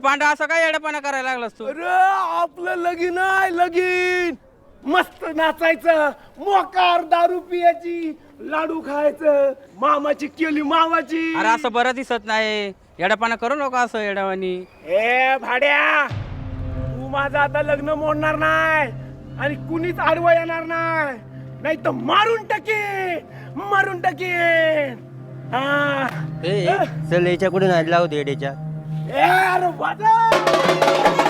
पांढरा असं काय येडेपणा करायला लागलास तू? अरे आपलं लगीन आहे लगीन. मस्त नाचायचं, मोकार दारू पियाची, लाडू खायचं, मामाची केली मामाची. अरे असं बरं दिसत नाही, येडेपणा करू नको असं येड्यावानी. ए भाड्या, तू माझं आता लग्न मोडणार नाही आणि कुणीच आडवं येणार नाही, नाही तर मारून टाकेन. हा. चल याच्या कुठे नाही लावते येड्याच्या. ए अरे वाजा.